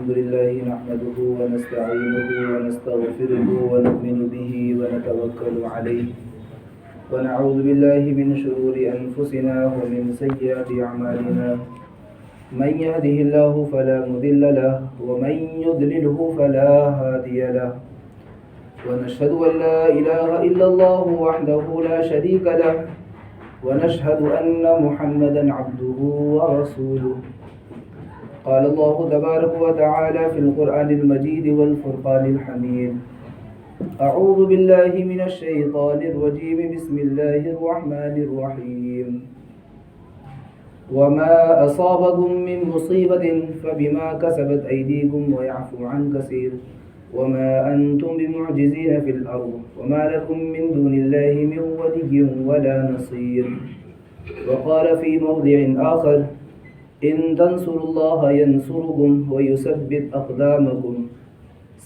الحمد لله نحمده ونستعينه ونستغفره ونؤمن به ونتوكل عليه ونعوذ بالله من شرور أنفسنا ومن سيئات أعمالنا من يهده الله فلا مضل له ومن يضلله فلا هادي له ونشهد أن لا إله إلا الله وحده لا شريك له ونشهد أن محمدا عبده ورسوله قال الله تبارك وتعالى في القرآن المجيد والفرقان الحميد أعوذ بالله من الشيطان الرجيم بسم الله الرحمن الرحيم وما أصابكم من مصيبة فبما كسبت أيديكم ويعفو عن كثير وما أنتم بمعجزين في الأرض وما لكم من دون الله من ولي ولا نصير وقال في موضع آخر إن تنصروا الله ينصركم ويثبت أقدامكم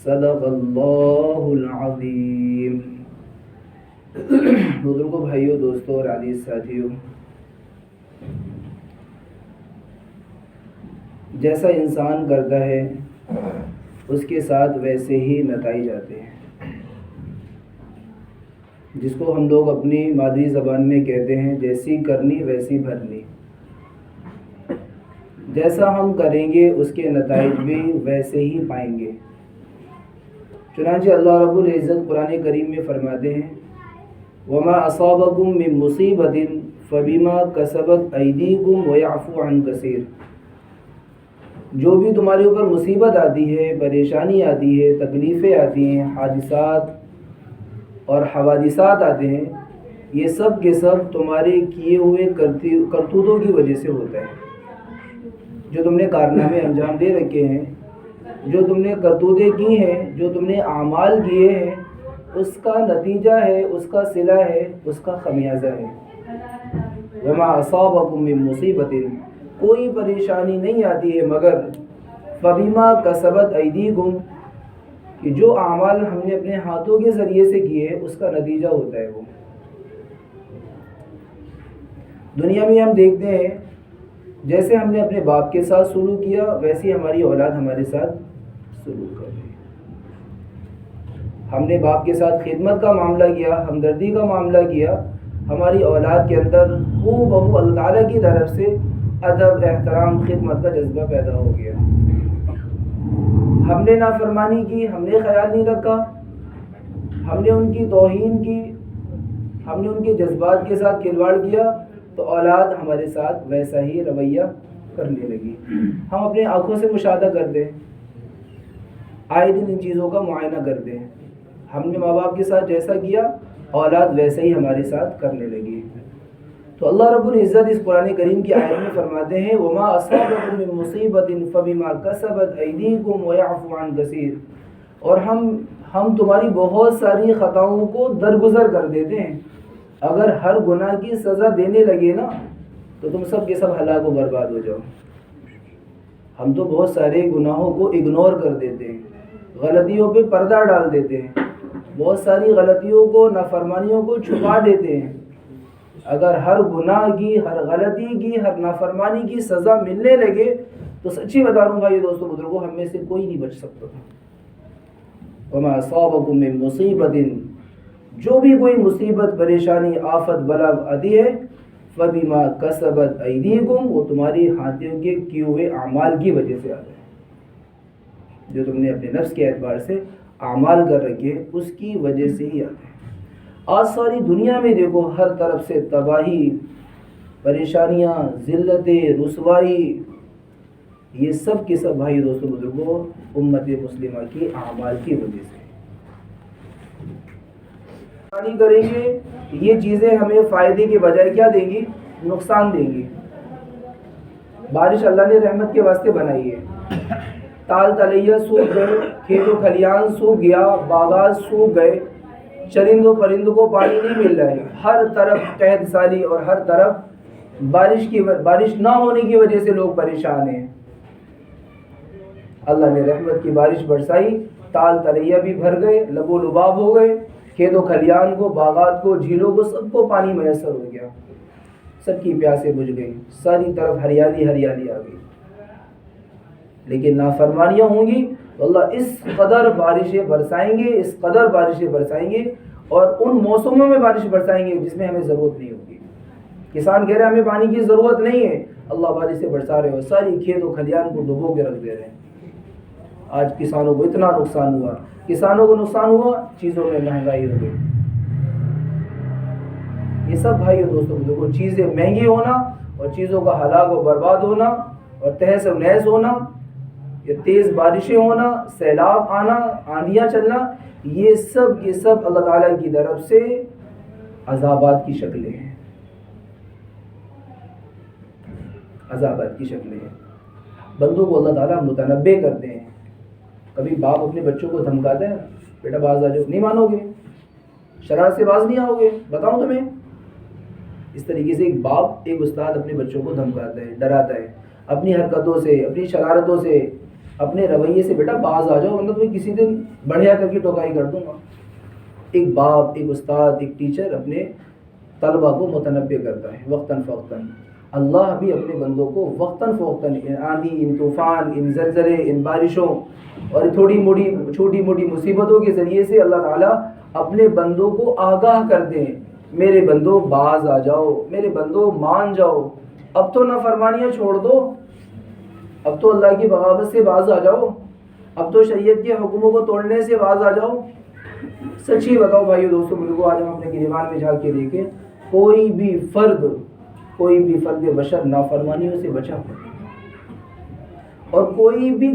صدق اللہ العظیم. بزرگوں، بھائیوں، دوستوں اور عزیز ساتھیوں، جیسا انسان کرتا ہے اس کے ساتھ ویسے ہی نتائج آتے ہیں، جس کو ہم لوگ اپنی مادری زبان میں کہتے ہیں جیسی کرنی ویسی بھرنی. جیسا ہم کریں گے اس کے نتائج بھی ویسے ہی پائیں گے. چنانچہ اللہ رب العزت قرآن کریم میں فرماتے ہیں وما اصابکم من مصیبت فبما کسبت ایدیکم ویعفو عن کثیر. جو بھی تمہارے اوپر مصیبت آتی ہے، پریشانی آتی ہے، تکلیفیں آتی ہیں، حادثات اور حوادثات آتے ہیں، یہ سب کے سب تمہارے کیے ہوئے کرتوتوں کی وجہ سے ہوتا ہے. جو تم نے کارنامے انجام دے رکھے ہیں، جو تم نے کرتوتیں کی ہیں، جو تم نے اعمال کیے ہیں، اس کا نتیجہ ہے، اس کا صلہ ہے، اس کا خمیازہ ہے. وما اصابکم من مصیبت، کوئی پریشانی نہیں آتی ہے مگر فبما کسبت ایدیکم، کہ جو اعمال ہم نے اپنے ہاتھوں کے ذریعے سے کیے ہیں اس کا نتیجہ ہوتا ہے. وہ دنیا میں ہم دیکھتے ہیں جیسے ہم نے اپنے باپ کے ساتھ سلوک کیا ویسے ہی ہماری اولاد ہمارے ساتھ سلوک کر رہی ہے. ہم نے باپ کے ساتھ خدمت کا معاملہ کیا، ہمدردی کا معاملہ کیا، ہماری اولاد کے اندر ہو بہو اللہ تعالیٰ کی طرف سے ادب، احترام، خدمت کا جذبہ پیدا ہو گیا. ہم نے نافرمانی کی، ہم نے خیال نہیں رکھا، ہم نے ان کی توہین کی، ہم نے ان کے جذبات کے ساتھ کھلواڑ کیا، تو اولاد ہمارے ساتھ ویسا ہی رویہ کرنے لگی. ہم اپنے آنکھوں سے مشاہدہ کرتے ہیں، آئے دن ان چیزوں کا معائنہ کرتے ہیں. ہم نے ماں باپ کے ساتھ جیسا کیا اولاد ویسا ہی ہمارے ساتھ کرنے لگی. تو اللہ رب العزت اس قرآن کریم کی آیت میں فرماتے ہیں وما اصابکم من مصیبت فبما کسبت ایدیکم ویعفو عن کثیر. اور ہم تمہاری بہت ساری خطاؤں کو درگزر کر دیتے ہیں. اگر ہر گناہ کی سزا دینے لگے نا تو تم سب کے سب ہلاک و برباد ہو جاؤ. ہم تو بہت سارے گناہوں کو اگنور کر دیتے ہیں، غلطیوں پہ پردہ ڈال دیتے ہیں، بہت ساری غلطیوں کو، نافرمانیوں کو چھپا دیتے ہیں. اگر ہر گناہ کی، ہر غلطی کی، ہر نافرمانی کی سزا ملنے لگے تو سچی بتا رہا ہوں بھائی دوستوں بزرگوں، ہم میں سے کوئی نہیں بچ سکتا. وما اصابکم من مصیبت، جو بھی کوئی مصیبت، پریشانی، آفت، بلا آتی ہے فبما کسبت ایدیکم، وہ تمہاری ہاتھوں کے کیے ہوئے اعمال کی وجہ سے آتا ہے. جو تم نے اپنے نفس کے اعتبار سے اعمال کر رکھے اس کی وجہ سے ہی آتا ہے. آج ساری دنیا میں دیکھو ہر طرف سے تباہی، پریشانیاں، ذلتیں، رسوائی، یہ سب کے سب بھائی دوستوں بزرگوں امت مسلمہ کی اعمال کی وجہ سے. کریں گے یہ چیزیں ہمیں فائدے کے بجائے کیا دیں گی؟ نقصان دیں گی. بارش اللہ نے رحمت کے واسطے بنائی ہے. تال تلیہ سوکھ گئے، کھیت و کھلیان سوکھ گیا، باغات سوکھ گئے، چرندوں پرندوں کو پانی نہیں مل رہا ہے، ہر طرف قحط سالی اور ہر طرف بارش نہ ہونے کی وجہ سے لوگ پریشان ہیں. اللہ نے رحمت کی بارش برسائی، تال تلیہ بھی بھر گئے، لب و لباب ہو گئے، کھیت و کھلیان کو، باغات کو، جھیلوں کو، سب کو پانی میسر ہو گیا. سب کی پیاسیں بجھ گئی، ساری طرف ہریالی ہریالی آ گئی. لیکن نافرمانیاں ہوں گی تو اللہ اس قدر بارشیں برسائیں گے، اس قدر بارشیں برسائیں گے، اور ان موسموں میں بارش برسائیں گے جس میں ہمیں ضرورت نہیں ہوگی۔ کسان کہہ رہے ہیں ہمیں پانی کی ضرورت نہیں ہے، اللہ بارش سے برسا رہے ہو، ساری کھیت و کھلیان کو ڈبو کے رکھ دے رہے ہیں۔ آج کسانوں کو اتنا نقصان ہوا، کسانوں کو نقصان ہوا، چیزوں میں مہنگائی ہو گئی۔ یہ سب بھائیو دوستوں کو دیکھو، چیزیں مہنگی ہونا اور چیزوں کا ہلاک و برباد ہونا اور تہس و نہس ہونا، یہ تیز بارشیں ہونا، سیلاب آنا، آندھیاں چلنا، یہ سب اللہ تعالیٰ کی طرف سے عذابات کی شکلیں ہیں، عذابات کی شکلیں ہیں۔ بندوں کو اللہ تعالیٰ متنبع کرتے ہیں۔ کبھی باپ اپنے بچوں کو دھمکاتے ہیں، بیٹا باز آ جاؤ، نہیں مانو گے، شرارت سے باز نہیں آؤ گے، بتاؤں تمہیں۔ اس طریقے سے ایک باپ، ایک استاد اپنے بچوں کو دھمکاتا ہے، ڈراتا ہے اپنی حرکتوں سے، اپنی شرارتوں سے، اپنے رویے سے، بیٹا باز آ جاؤ ورنہ تمہیں کسی دن بڑھیا کر کے ٹوکائی کر دوں گا۔ ایک باپ، ایک استاد، ایک ٹیچر اپنے طلبہ کو متنبع کرتا ہے وقتاً فوقتاً۔ اللہ بھی اپنے بندوں کو وقتاً فوقتاً ان آندھی، ان طوفان، ان زلزلے، ان بارشوں اور چھوٹی موٹی مصیبتوں کے ذریعے سے اللہ تعالیٰ اپنے بندوں کو آگاہ کر دیں، میرے بندوں باز آ جاؤ، میرے بندوں مان جاؤ، اب تو نافرمانیاں چھوڑ دو، اب تو اللہ کی بغاوت سے باز آ جاؤ، اب تو شریعت کے حکموں کو توڑنے سے باز آ جاؤ۔ سچی بتاؤ بھائیو دوستوں، مجھ کو آج ہم اپنے گریبان میں جھانک کے دیکھیں، کوئی بھی فرد بشر نافرمانیوں سے بچا ہوا، اور کوئی بھی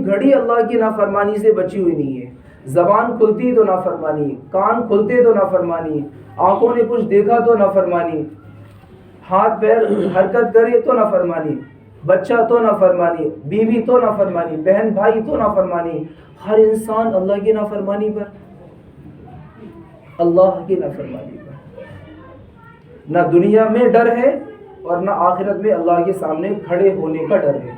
گھڑی اللہ کی نافرمانی سے بچی ہوئی نہیں ہے۔ زبان کھلتی تو نافرمانی، کان کھلتے تو نافرمانی، آنکھوں نے کچھ دیکھا تو نافرمانی، ہاتھ پیر حرکت کرے تو نافرمانی، بچہ تو نافرمانی، بیوی تو نافرمانی، بہن بھائی تو نافرمانی، ہر انسان اللہ کی نافرمانی پر، اللہ کی نافرمانی پر۔ نہ دنیا میں ڈر ہے اور نہ آخرت میں اللہ کے سامنے کھڑے ہونے کا ڈر ہے۔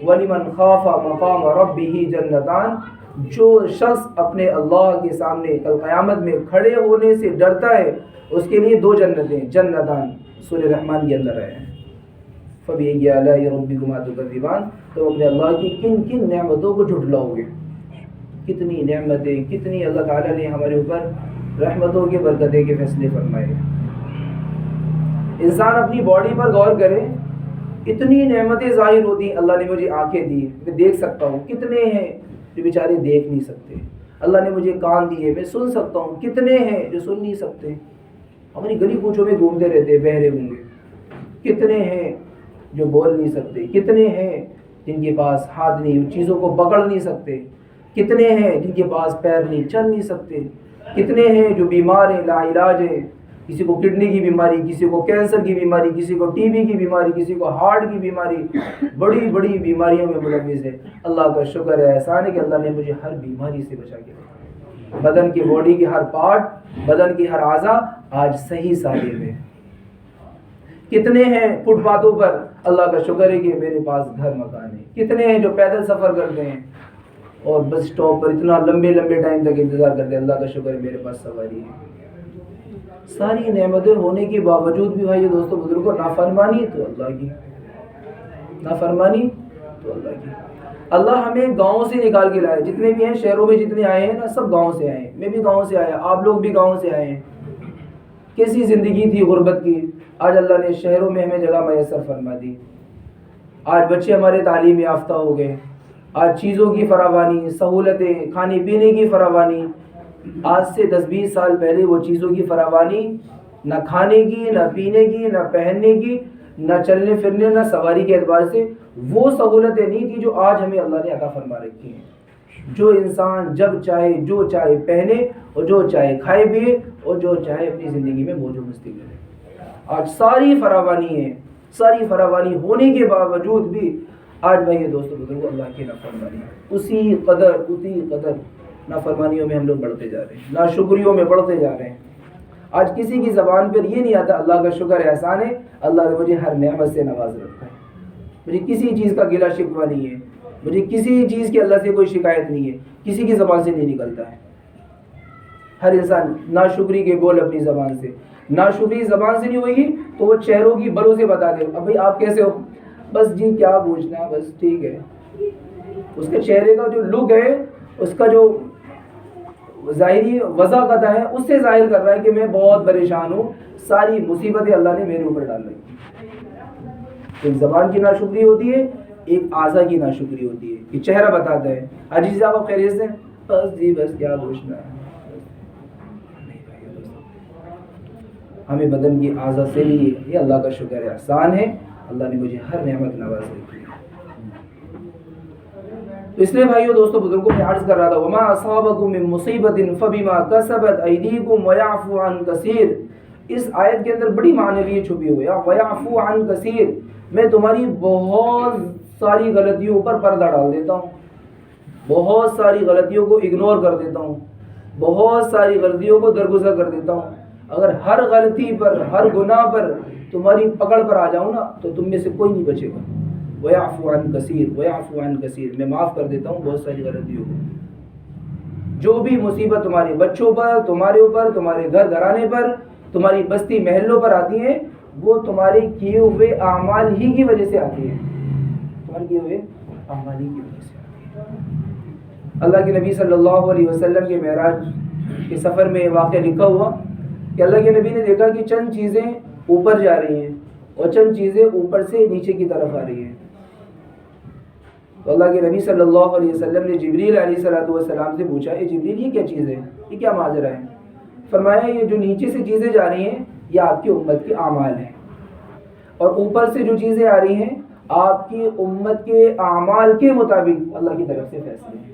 وَلِمَنْ خَافَ مَقَامَ رَبِّهِ جَنَّتَانِ، جو شخص اپنے اللہ کے سامنے کل قیامت میں کھڑے ہونے سے ڈرتا ہے، اس کے لیے 2 جنتیں، جنتان سورہ رحمان کے اندر ہے۔ فَبِأَيِّ آلَاءِ رَبِّكُمَا تُكَذِّبَانِ، تو اپنے اللہ کی کن کن نعمتوں کو جھٹلاؤ گے؟ کتنی نعمتیں، کتنی اللہ تعالیٰ نے ہمارے اوپر رحمتوں کے برکتیں کے فیصلے فرمائے۔ انسان اپنی باڈی پر غور کرے، اتنی نعمتیں ظاہر ہوتی ہیں۔ اللہ نے مجھے آنکھیں دی، میں دیکھ سکتا ہوں، کتنے ہیں جو بیچارے دیکھ نہیں سکتے۔ اللہ نے مجھے کان دیے، میں سن سکتا ہوں، کتنے ہیں جو سن نہیں سکتے۔ ہماری گلی کوچوں میں گھومتے رہتے، بہرے ہوں گے، کتنے ہیں جو بول نہیں سکتے، کتنے ہیں جن کے پاس ہاتھ نہیں، چیزوں کو پکڑ نہیں سکتے، کتنے ہیں جن کے پاس پیر نہیں، چل نہیں سکتے، کتنے ہیں جو بیمار ہیں، لا علاج ہیں، کسی کو کڈنی کی بیماری، کسی کو کینسر کی بیماری، کسی کو ٹی بی کی بیماری، کسی کو ہارٹ کی بیماری، بڑی بڑی بیماریوں میں ملوث ہے۔ اللہ کا شکر ہے، احسان ہے کہ اللہ نے مجھے ہر بیماری سے بچا کے رکھا، بدن کے باڈی کے ہر پارٹ، بدن کی ہر اعضاء آج صحیح سالم ہے۔ کتنے ہیں فٹ پاتھوں پر، اللہ کا شکر ہے کہ میرے پاس گھر مکان ہے۔ کتنے ہیں جو پیدل سفر کرتے ہیں اور بس اسٹاپ پر اتنا لمبے ٹائم تک انتظار کرتے ہیں، اللہ کا شکر ہے میرے پاس سواری ہے۔ ساری نعمتیں ہونے کے باوجود بھی بھائی دوستوں بزرگوں، نافرمانی تو اللہ کی، نافرمانی تو اللہ کی۔ اللہ ہمیں گاؤں سے نکال کے لائے، جتنے بھی ہیں شہروں میں جتنے آئے ہیں نا، سب گاؤں سے آئے ہیں، میں بھی گاؤں سے آیا، آپ لوگ بھی گاؤں سے آئے ہیں۔ کیسی زندگی تھی غربت کی، آج اللہ نے شہروں میں ہمیں جگہ میسر فرما دی۔ آج بچے ہمارے تعلیم یافتہ ہو گئے، آج چیزوں کی فراوانی، سہولتیں، کھانے پینے کی فراوانی۔ آج سے 10-20 سال پہلے وہ چیزوں کی فراوانی، نہ کھانے کی، نہ پینے کی، نہ پہننے کی، نہ چلنے پھرنے، نہ سواری کے اعتبار سے وہ سہولتیں نہیں تھی جو آج ہمیں اللہ نے عطا فرما رکھی ہیں۔ جو انسان جب چاہے جو چاہے پہنے اور جو چاہے کھائے پیے اور جو چاہے اپنی زندگی میں موج و مستی کرے۔ آج ساری فراوانی ہے، ساری فراوانی ہونے کے باوجود بھی آج بھائی دوستوں بزرگوں اللہ کی نافرمانی ہے۔ اسی قدر نافرمانیوں میں ہم لوگ بڑھتے جا رہے ہیں، ناشکریوں میں بڑھتے جا رہے ہیں۔ آج کسی کی زبان پر یہ نہیں آتا اللہ کا شکر ہے، احسان ہے، اللہ نے مجھے ہر نعمت سے نواز رکھا ہے، مجھے کسی چیز کا گلہ شکوہ نہیں ہے، مجھے کسی چیز کی اللہ سے کوئی شکایت نہیں ہے، کسی کی زبان سے نہیں نکلتا ہے۔ ہر انسان ناشکری کے بول اپنی زبان سے، ناشکری زبان سے نہیں ہوئی تو وہ چہروں کی بلوں سے بتا دے، اب بھائی آپ کیسے ہو، بس جی کیا پوچھنا، بس ٹھیک ہے. اس کے چہرے کا جو لک ہے، اس کا جو ظاہری وضاحت ہے، اس سے ظاہر کر رہا ہے کہ میں بہت پریشان ہوں، ساری مصیبتیں اللہ نے میرے اوپر ڈال رہی. ایک زبان کی ناشکری ہوتی ہے، ایک اعضاء کی ناشکری ہوتی ہے. یہ چہرہ بتاتا ہے حاجی صاحب آپ خیریت سے؟ بس جی بس کیا پوچھنا ہے. ہمیں بدن کی اعضاء سے بھی یہ اللہ کا شکر ہے، احسان ہے، اللہ نے مجھے ہر نعمت نواز رکھی. تو اس لیے بھائیو دوستو بزرگوں میں عرض کر رہا تھا وما اصابکم من مصیبت فبما کسبت ایدیکم ویعفو عن کثیر. اس آیت کے اندر بڑی معنویت چھپی ہوئی ہے. ویعفو عن کثیر، میں تمہاری بہت ساری غلطیوں پر پردہ ڈال دیتا ہوں، بہت ساری غلطیوں کو اگنور کر دیتا ہوں، بہت ساری غلطیوں کو درگزر کر دیتا ہوں. اگر ہر غلطی پر، ہر گناہ پر تمہاری پکڑ پر آ جاؤں نا تو تم میں سے کوئی نہیں بچے گا. وَيَعْفُو عَنْ كَثِيرٍ وَيَعْفُو عَنْ كَثِيرٍ، میں معاف کر دیتا ہوں بہت ساری غلطیوں کو. جو بھی مصیبت تمہارے بچوں پر، تمہارے اوپر، تمہارے گھر گھرانے پر، تمہاری بستی محلوں پر آتی ہیں، وہ تمہارے کیے ہوئے اعمال ہی کی وجہ سے آتی ہیں، تمہارے کیے ہوئے اعمال ہی کی وجہ سے آتی ہیں. اللہ کے نبی صلی اللہ علیہ وسلم کے معراج کے سفر میں واقعہ لکھا ہوا کہ اللہ کے نبی نے دیکھا کہ چند چیزیں اوپر جا رہی ہیں اور چند چیزیں اوپر سے نیچے کی طرف آ رہی ہیں. تو اللہ کے نبی صلی اللہ علیہ وسلم نے جبریل علیہ السلام سے پوچھا اے جبریل یہ کیا چیز ہے، یہ کیا ماجرا ہے؟ فرمایا یہ جو نیچے سے چیزیں جا رہی ہیں یہ آپ کی امت کے اعمال ہیں، اور اوپر سے جو چیزیں آ رہی ہیں آپ کی امت کے اعمال کے مطابق اللہ کی طرف سے فیصلے ہیں.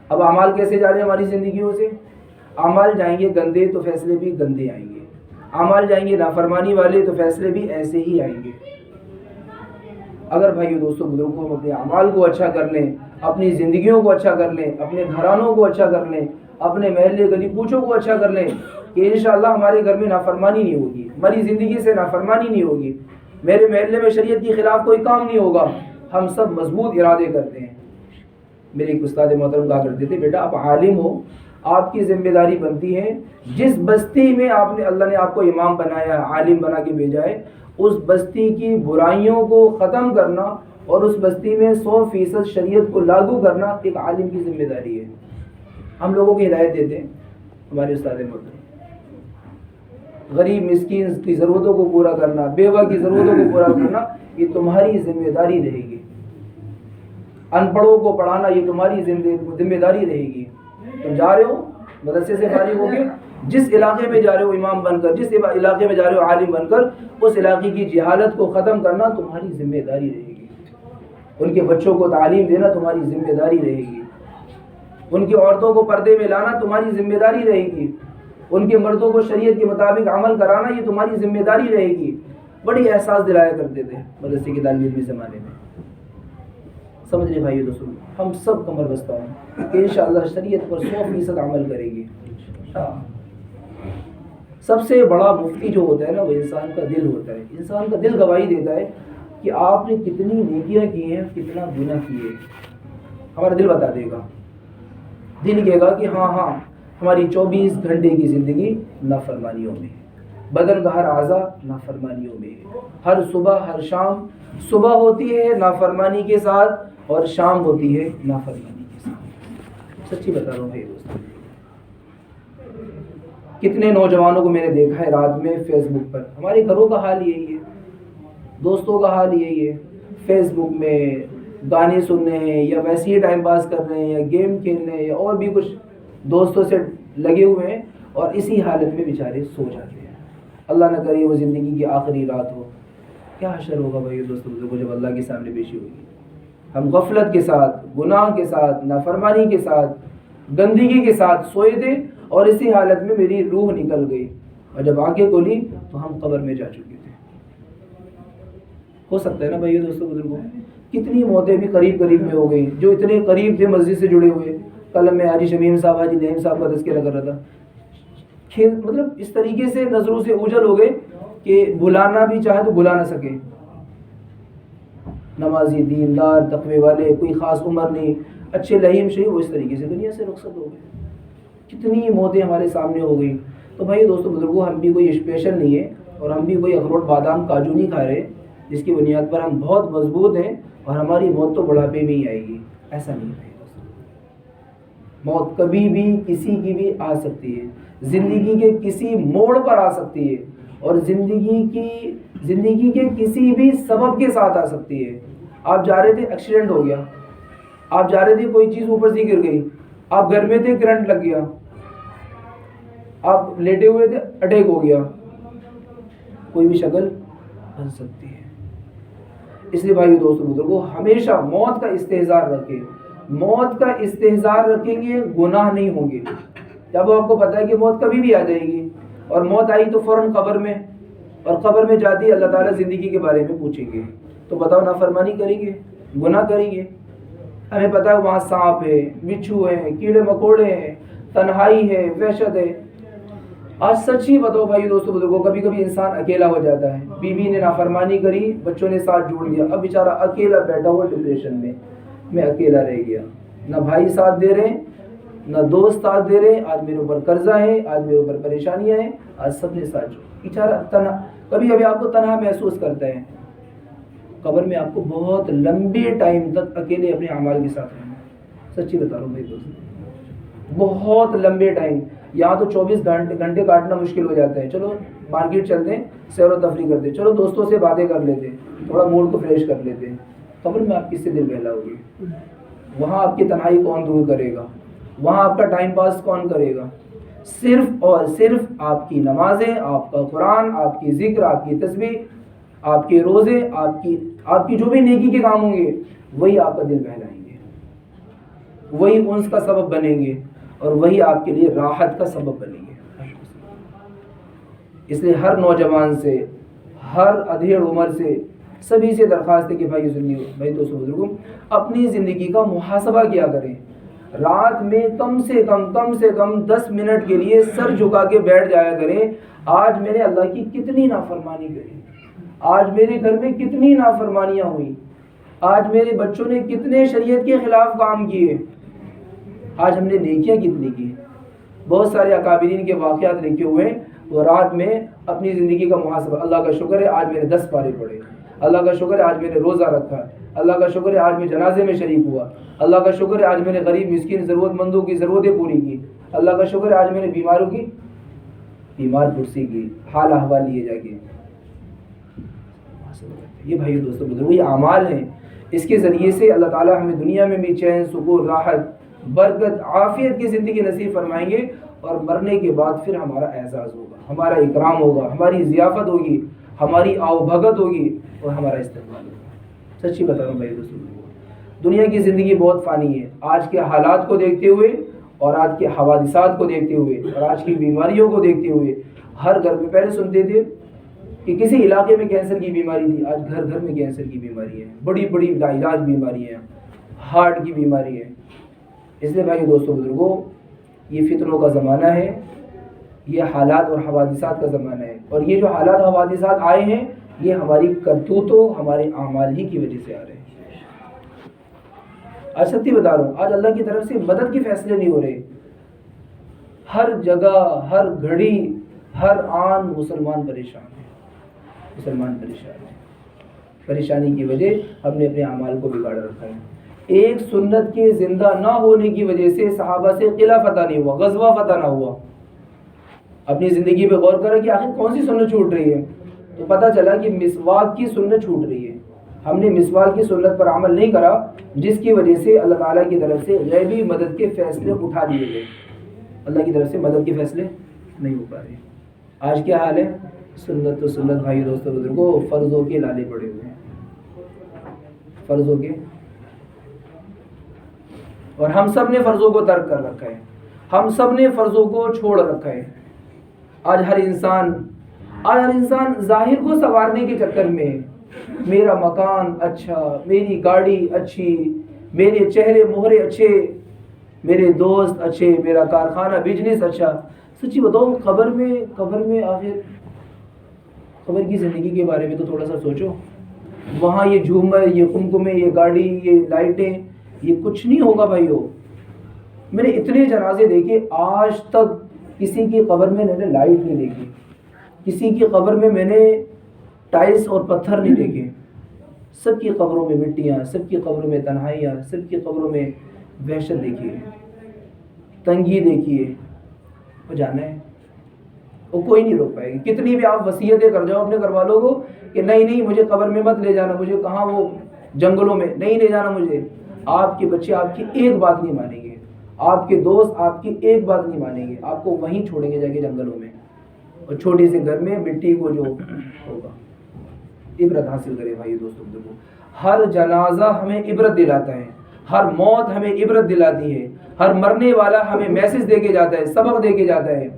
اب اعمال کیسے جا رہے ہیں ہماری زندگیوں سے؟ اعمال جائیں گے گندے تو فیصلے بھی گندے آئیں گے، اعمال جائیں گے نافرمانی والے تو فیصلے بھی ایسے ہی آئیں گے. اگر بھائیو دوستو بزرگوں ہم اپنے اعمال کو اچھا کر لیں، اپنی زندگیوں کو اچھا کر لیں، اپنے گھرانوں کو اچھا کر لیں، اپنے محلے گلی کوچوں کو اچھا کر لیں کہ انشاءاللہ ہمارے گھر میں نافرمانی نہیں ہوگی، ہماری زندگی سے نافرمانی نہیں ہوگی، میرے محلے میں شریعت کے خلاف کوئی کام نہیں ہوگا. ہم سب مضبوط ارادے کرتے ہیں. میرے ایک استاد محترم کہا کرتے تھے بیٹا آپ عالم ہو، آپ کی ذمہ داری بنتی ہے جس بستی میں آپ نے اللہ نے آپ کو امام بنایا، عالم بنا کے بھیجا ہے، اس بستی کی برائیوں کو ختم کرنا اور اس بستی میں 100% شریعت کو لاگو کرنا ایک عالم کی ذمہ داری ہے. ہم لوگوں کی ہدایت دیتے ہیں ہمارے استاد محترم، غریب مسکین کی ضرورتوں کو پورا کرنا، بیوہ کی ضرورتوں کو پورا کرنا یہ تمہاری ذمہ داری رہے گی. ان پڑھوں کو پڑھانا یہ تمہاری ذمہ داری رہے گی. تم جا رہے ہو مدرسے سے فارغ ہو کے جس علاقے میں جا رہے ہو امام بن کر، جس علاقے میں جا رہے ہو عالم بن کر، اس علاقے کی جہالت کو ختم کرنا تمہاری ذمہ داری رہے گی. ان کے بچوں کو تعلیم دینا تمہاری ذمہ داری رہے گی. ان کی عورتوں کو پردے میں لانا تمہاری ذمہ داری رہے گی. ان کے مردوں کو شریعت کے مطابق عمل کرانا یہ تمہاری ذمہ داری رہے گی. بڑی احساس دلایا کرتے تھے مدرسے کے طالب علمی زمانے میں. سمجھ لے بھائی دوستوں ہم سب کمر بستہ ہیں کہ انشاءاللہ شریعت پر 100% عمل کریں گے. سب سے بڑا مفتی جو ہوتا ہے نا وہ انسان کا دل ہوتا ہے. انسان کا دل گواہی دیتا ہے کہ آپ نے کتنی نیکیاں کی ہیں، کتنا گناہ کیے. ہمارا دل بتا دے گا. دل کہے گا کہ ہاں ہماری 24 گھنٹے کی زندگی نافرمانیوں میں، بدن کا ہر اعضا نافرمانیوں میں، ہر صبح ہر شام، صبح ہوتی ہے نافرمانی کے ساتھ اور شام ہوتی ہے نافرمانی کے ساتھ. سچی بتا رہا ہوں بھائی دوستوں. کتنے نوجوانوں کو میں نے دیکھا ہے رات میں فیس بک پر، ہمارے گھروں کا حال یہی ہے، دوستوں کا حال یہی ہے، فیس بک میں گانے سننے ہیں یا ویسے ہی ٹائم پاس کر رہے ہیں یا گیم کھیلنے ہیں یا اور بھی کچھ دوستوں سے لگے ہوئے ہیں اور اسی حالت میں بیچارے سو جاتے ہیں. اللہ نہ کرے وہ زندگی کی آخری رات ہو. کیا حشر ہوگا بھائی دوستوں کو جب اللہ کے سامنے پیشی ہوگی. ہم غفلت کے ساتھ، گناہ کے ساتھ، نافرمانی کے ساتھ، گندگی کے ساتھ سوئے تھے اور اسی حالت میں میری روح نکل گئی اور جب آنکھیں کھولی تو ہم قبر میں جا چکے تھے. ہو سکتا ہے نا بھائی دوستوں بزرگوں. کتنی موتیں بھی قریب میں ہو گئی جو اتنے قریب تھے مسجد سے جڑے ہوئے. کل میں حاجی شمیم صاحب، حاجی نعیم صاحب کا تذکرہ کر رہا تھا. مطلب اس طریقے سے نظروں سے اوجھل ہو گئے کہ بلانا بھی چاہے تو بلا نہ سکے. نمازی، دیندار، تقوی والے، کوئی خاص عمر نہیں، اچھے لہیم شہی، وہ اس طریقے سے دنیا سے رخصت ہو گئے. کتنی موتیں ہمارے سامنے ہو گئی. تو بھائی دوستو بزرگوں ہم بھی کوئی اسپیشل نہیں ہے اور ہم بھی کوئی اخروٹ بادام کاجو نہیں کھا رہے. جس کی بنیاد پر ہم بہت مضبوط ہیں اور ہماری موت تو بڑھاپے میں ہی آئے گی. ایسا نہیں ہے. موت کبھی بھی کسی کی بھی آ سکتی ہے, زندگی کے کسی موڑ پر آ سکتی ہے, اور زندگی کے کسی بھی سبب کے ساتھ آ سکتی ہے. آپ جا رہے تھے, ایکسیڈنٹ ہو گیا. آپ جا رہے تھے, کوئی چیز اوپر سے گر گئی. آپ گھر میں تھے, کرنٹ لگ گیا. آپ لیٹے ہوئے تھے, اٹیک ہو گیا. کوئی بھی شکل بن سکتی ہے. اس لیے بھائی دوستو بزرگوں, ہمیشہ موت کا استحضار رکھیں. موت کا استحضار رکھیں گے, گناہ نہیں ہوں گے. جب آپ کو پتا ہے کہ موت کبھی بھی آ جائے گی, اور موت آئی تو فوراً قبر میں, اور قبر میں جاتی ہے اللہ تعالیٰ زندگی کے بارے میں پوچھیں گے, تو بتاؤ نافرمانی کریں گے, گناہ کریں گے؟ ہمیں پتا ہے وہاں سانپ ہے, بچھو ہیں, کیڑے مکوڑے ہیں, تنہائی ہے, وحشت ہے. آج سچ ہی بتاؤ بھائی دوستو بزرگوں, کبھی کبھی انسان اکیلا ہو جاتا ہے. بیوی نے نافرمانی کری, بچوں نے ساتھ جوڑ دیا, اب بیچارہ اکیلا بیٹھا ہوا ڈپریشن میں اکیلا رہ گیا. نہ بھائی ساتھ دے رہے, نہ دوست ساتھ دے رہے. آج میرے اوپر قرضہ ہے, آج میرے اوپر پریشانیاں ہیں, آج سب نے ساتھ جوڑ. بیچارہ تنہا, کبھی آپ کو تنہا محسوس کرتا ہے. قبر میں آپ کو بہت لمبے ٹائم تک اکیلے اپنے اعمال کے ساتھ رہنا. سچی بتا رہا ہوں بھائی دوست, بہت لمبے ٹائم. یہاں تو 24 گھنٹے کاٹنا مشکل ہو جاتا ہے. چلو مارکیٹ چلتے ہیں, سیر و تفریح کرتے ہیں, چلو دوستوں سے باتیں کر لیتے ہیں, تھوڑا موڈ کو فریش کر لیتے ہیں. قبر میں آپ کس سے دل بہلاؤ گے؟ وہاں آپ کی تنہائی کون دور کرے گا؟ وہاں آپ کا ٹائم پاس کون کرے گا؟ صرف اور صرف آپ کی نمازیں, آپ کا قرآن, آپ کی ذکر, آپ کی تسبیح, آپ کے روزے, آپ کی جو بھی نیکی کے کام ہوں گے, وہی آپ کا دل بہلائیں گے, وہی انس کا سبب بنیں گے, اور وہی آپ کے لیے راحت کا سبب بنیں گے. اس لیے ہر نوجوان سے, ہر ادھیڑ عمر سے, سبھی سے درخواست ہے کہ بھائی دوستو بزرگوں, اپنی زندگی کا محاسبہ کیا کریں. رات میں کم سے کم 10 منٹ کے لیے سر جھکا کے بیٹھ جایا کریں. آج میں نے اللہ کی کتنی نافرمانی کری, آج میرے گھر میں کتنی نافرمانیاں ہوئی, آج میرے بچوں نے کتنے شریعت کے خلاف کام کیے, آج ہم نے نیکیاں کتنی کی. بہت سارے اکابرین کے واقعات لکھے ہوئے ہیں, وہ رات میں اپنی زندگی کا محاسبہ. اللہ کا شکر ہے آج میں نے 10 پارے پڑھے, اللہ کا شکر ہے آج میں نے روزہ رکھا, اللہ کا شکر ہے آج میں جنازے میں شریک ہوا, اللہ کا شکر ہے آج میں نے غریب مسکین ضرورت مندوں کی ضرورتیں پوری کی, اللہ کا شکر ہے آج میں نے بیمار پرسی کی, حال احوال لیے جا کے. یہ بھائی دوستو بزرگوں, یہ اعمال ہیں, اس کے ذریعے سے اللہ تعالیٰ ہمیں دنیا میں بھی چین, سکون, راحت, برکت, عافیت کی زندگی نصیب فرمائیں گے, اور مرنے کے بعد پھر ہمارا اعزاز ہوگا, ہمارا اکرام ہوگا, ہماری ضیافت ہوگی, ہماری آؤ بھگت ہوگی, اور ہمارا استقبال ہوگا. سچی بتا رہا ہوں بھائی دوستو, دنیا کی زندگی بہت فانی ہے. آج کے حالات کو دیکھتے ہوئے, اور آج کے حوادثات کو دیکھتے ہوئے, اور آج کی بیماریوں کو دیکھتے ہوئے, ہر گھر میں, پہلے سنتے تھے کہ کسی علاقے میں کینسر کی بیماری تھی, آج گھر گھر میں کینسر کی بیماری ہے, بڑی بڑی لاعلاج بیماری ہیں, ہارٹ کی بیماری ہے. اس لیے بھائی دوستو بزرگوں, یہ فتنوں کا زمانہ ہے, یہ حالات اور حوادثات کا زمانہ ہے, اور یہ جو حالات حوادثات آئے ہیں, یہ ہماری کرتوتوں, ہمارے اعمال ہی کی وجہ سے آ رہے ہیں. آج سچی بتا رہا ہوں, آج اللہ کی طرف سے مدد کے فیصلے نہیں ہو رہے. ہر جگہ, ہر گھڑی, ہر آن مسلمان پریشان ہے, مسلمان پریشان ہے. پریشانی کی وجہ ہم نے اپنے اعمال کو بگاڑ رکھا ہے. ایک سنت کے زندہ نہ ہونے کی وجہ سے صحابہ سے قلعہ فتح نہیں ہوا, غزوہ فتح نہ ہوا. اپنی زندگی پہ غور کریں کہ آخر کون سی سنت چھوٹ رہی ہے, تو پتہ چلا کہ مسواک کی سنت چھوٹ رہی ہے. ہم نے مسواک کی سنت پر عمل نہیں کرا, جس کی وجہ سے اللہ تعالیٰ کی طرف سے غیبی مدد کے فیصلے اٹھا دیے گئے. اللہ کی طرف سے مدد کے فیصلے نہیں ہو پا رہے. آج کیا حال ہے؟ سنت تو سنت بھائی دوستو بزرگوں, فرضوں کے لالے پڑے ہوئے ہیں, فرضوں کے. اور ہم سب نے فرضوں کو ترک کر رکھا ہے, ہم سب نے فرضوں کو چھوڑ رکھا ہے. آج ہر انسان ظاہر کو سنوارنے کے چکر میں, میرا مکان اچھا, میری گاڑی اچھی, میرے چہرے مہرے اچھے, میرے دوست اچھے, میرا کارخانہ بزنس اچھا. سچی بتاؤ, قبر میں آخر قبر کی زندگی کے بارے میں تو تھوڑا سا سوچو. وہاں یہ جھومر, یہ قمقمے, یہ گاڑی, یہ لائٹیں, یہ کچھ نہیں ہوگا بھائیو. میں نے اتنے جنازے دیکھے, آج تک کسی کی قبر میں میں نے لائٹ نہیں دیکھی, کسی کی قبر میں نے ٹائلس اور پتھر نہیں دیکھے. سب کی قبروں میں مٹیاں، سب کی قبروں میں تنہائیاں، سب کی قبروں میں وحشت دیکھیے، تنگی دیکھیے، وہ جانا ہے، وہ کوئی نہیں روک پائے گا. کتنی بھی آپ وصیتیں کر جاؤ اپنے گھر والوں کو کہ نہیں مجھے قبر میں مت لے جانا، مجھے کہاں وہ جنگلوں میں نہیں لے جانا مجھے، آپ کے بچے آپ کی ایک بات نہیں مانیں گے، آپ کے دوست آپ کی ایک بات نہیں مانیں گے، آپ کو وہیں چھوڑیں گے جا کے جنگلوں میں، اور چھوٹے سے گھر میں مٹی کو جو ہوگا. عبرت حاصل کرے بھائی دوستوں کو. ہر جنازہ ہمیں عبرت دلاتا ہے، ہر موت ہمیں عبرت دلاتی ہے، ہر مرنے والا ہمیں میسج دے کے جاتا ہے، سبق دے کے جاتا ہے.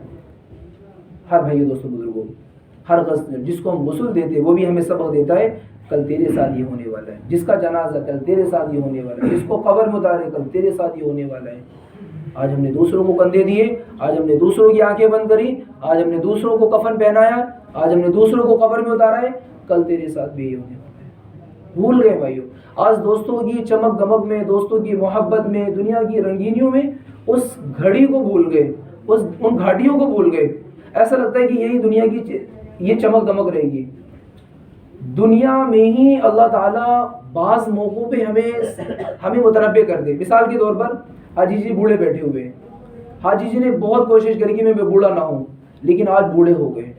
ہر بھائی دوستوں بزرگوں، ہر جس کو ہم غسل دیتے وہ بھی ہمیں سبق دیتا ہے، کل تیرے ساتھ یہ ہونے والا ہے، جس کا جنازہ کل تیرے ساتھ یہ ہونے والا ہے، جس کو قبر میں اتارے کل تیرے ساتھ یہ ہونے والا ہے. آج ہم نے دوسروں کو کندھے دیے، آج ہم نے دوسروں کی آنکھیں بند کری، آج ہم نے دوسروں کو کفن پہنایا، آج ہم نے دوسروں کو قبر میں اتارا ہے، کل تیرے ساتھ بھی یہ ہونے والا ہے. بھول گئے بھائیو. آج دوستوں کی چمک دمک میں، دوستوں کی محبت میں، دنیا کی رنگینیوں میں اس گھڑی کو بھول گئے، ان گھاٹیوں کو بھول گئے. ایسا لگتا ہے کہ یہی دنیا کی یہ چمک دمک رہے گی. دنیا میں ہی اللہ تعالیٰ بعض موقعوں پہ ہمیں متنبع کر دے. مثال کے طور پر حاجی جی بوڑھے بیٹھے ہوئے ہیں، حاجی جی نے بہت کوشش کری کہ میں بوڑھا نہ ہوں، لیکن آج بوڑھے ہو گئے.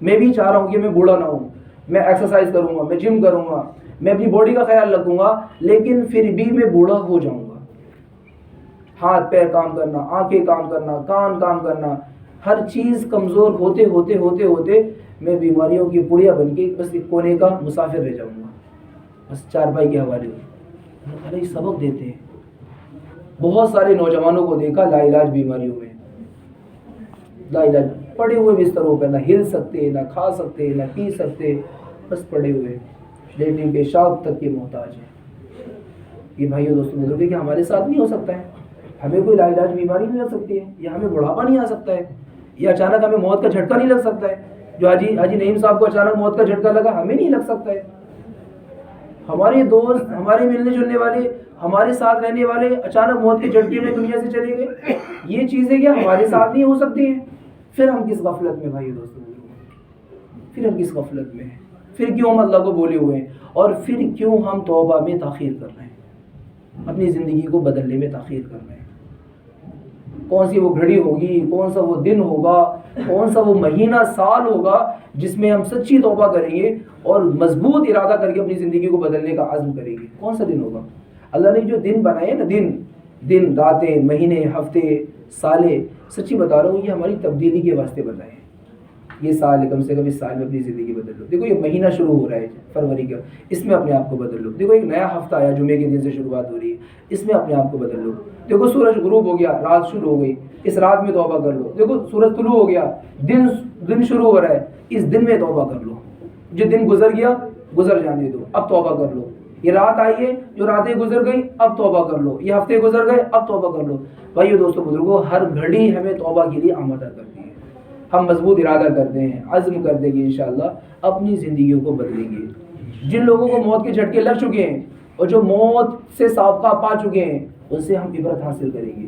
میں بھی چاہ رہا ہوں کہ میں بوڑھا نہ ہوں، میں ایکسرسائز کروں گا، میں جم کروں گا، میں اپنی باڈی کا خیال رکھوں گا، لیکن پھر بھی میں بوڑھا ہو جاؤں گا. ہاتھ پیر کام کرنا، آنکھیں کام کرنا، کان کام کرنا، ہر چیز کمزور ہوتے ہوتے ہوتے ہوتے میں بیماریوں کی پڑیا بن کے بس ایک کونے کا مسافر رہ جاؤں گا، بس چارپائی کے حوالے ہوئے. اللہ تعالیٰ یہ سبق دیتے ہیں. بہت سارے نوجوانوں کو دیکھا لا علاج بیماریوں میں، لا علاج پڑے ہوئے بستروں پہ، نہ ہل سکتے، نہ کھا سکتے، نہ پی سکتے، بس پڑے ہوئے، لیٹنگ پیشاب تک کے محتاج ہیں. یہ بھائیو دوستوں بزرگ کہ ہمارے ساتھ نہیں ہو سکتا ہے. ہمیں کوئی لا علاج بیماری نہیں لگ سکتی ہے، یا ہمیں بڑھاپا نہیں آ سکتا ہے، یا اچانک ہمیں موت کا جھٹکا نہیں لگ سکتا ہے. جو حاجی نعیم صاحب کو اچانک موت کا جھٹکا لگا، ہمیں نہیں لگ سکتا ہے. ہمارے دوست، ہمارے ملنے جلنے والے، ہمارے ساتھ رہنے والے اچانک موت کے جھٹکے میں دنیا سے چلے گئے. یہ چیزیں کیا ہمارے ساتھ نہیں ہو سکتی ہیں؟ پھر ہم کس غفلت میں بھائی دوستوں، پھر ہم کس غفلت میں ہیں؟ پھر کیوں ہم اللہ کو بولے ہوئے ہیں؟ اور پھر کیوں ہم توبہ میں تاخیر کر رہے ہیں، اپنی زندگی کو بدلنے میں تاخیر کر رہے ہیں؟ کون سی وہ گھڑی ہوگی، کون سا وہ دن ہوگا، کون سا وہ مہینہ، سال ہوگا جس میں ہم سچی توبہ کریں گے اور مضبوط ارادہ کر کے اپنی زندگی کو بدلنے کا عزم کریں گے؟ کون سا دن ہوگا؟ اللہ نے جو دن بنائے نا، دن راتیں، مہینے، ہفتے، سالے، سچی بتا رہا ہوں یہ ہماری تبدیلی کے واسطے بنائے ہیں. یہ سال کم سے کم اس سال میں اپنی زندگی بدل لو. دیکھو یہ مہینہ شروع ہو رہا ہے فروری کا، اس میں اپنے آپ کو بدل لو. دیکھو ایک نیا ہفتہ آیا، جمعے کے دن سے شروعات ہو رہی ہے، اس میں اپنے آپ کو بدل لو. دیکھو سورج غروب ہو گیا، رات شروع ہو گئی، اس رات میں توبہ کر لو. دیکھو سورج طلوع ہو گیا، دن شروع ہو رہا ہے، اس دن میں توبہ کر لو. جو دن گزر گیا گزر جانے دو، اب توبہ کر لو. یہ رات آئی ہے، جو راتیں گزر گئی اب توبہ کر لو. یہ ہفتے گزر گئے اب توبہ کر لو. بھائیو دوستو بزرگوں، ہر گھڑی ہمیں توبہ کے لیے آمادہ کرتی ہے. ہم مضبوط ارادہ کرتے ہیں، عزم کر دیں گے انشاءاللہ اپنی زندگیوں کو بدلیں گے. جن لوگوں کو موت کے جھٹکے لگ چکے ہیں اور جو موت سے سابقہ پا چکے ہیں، ان سے ہم عبرت حاصل کریں گے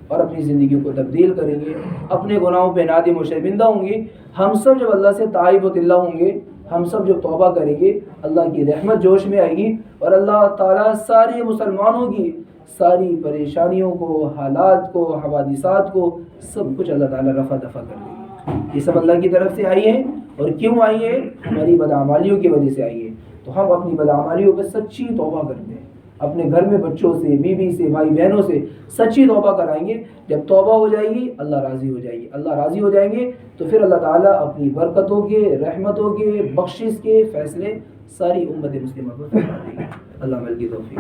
اور اپنی زندگیوں کو تبدیل کریں گے. اپنے گناہوں پہ نادم و شرمندہ ہوں گے. ہم سب جب اللہ سے تائب و طلہ ہوں گے، ہم سب جب توبہ کریں گے، اللہ کی رحمت جوش میں آئے گی اور اللہ تعالیٰ سارے مسلمانوں کی ساری پریشانیوں کو، حالات کو، حوادثات کو، سب کچھ اللہ تعالیٰ رفع دفع کر دے گی. یہ سب اللہ کی طرف سے آئی ہے. اور کیوں آئی ہے؟ ہماری بدعمالیوں کی وجہ سے آئی ہے. تو ہم اپنی بدعمالیوں پہ سچی توبہ کرتے ہیں، اپنے گھر میں بچوں سے، بیوی سے، بھائی بہنوں سے سچی توبہ کرائیں گے. جب توبہ ہو جائے گی اللہ راضی ہو جائے گی. اللہ راضی ہو جائیں گے تو پھر اللہ تعالیٰ اپنی برکتوں کے، رحمتوں کے، بخشش کے فیصلے ساری امت مسلمہ کو فرما دے گی. اللہ عمل کی توفیق.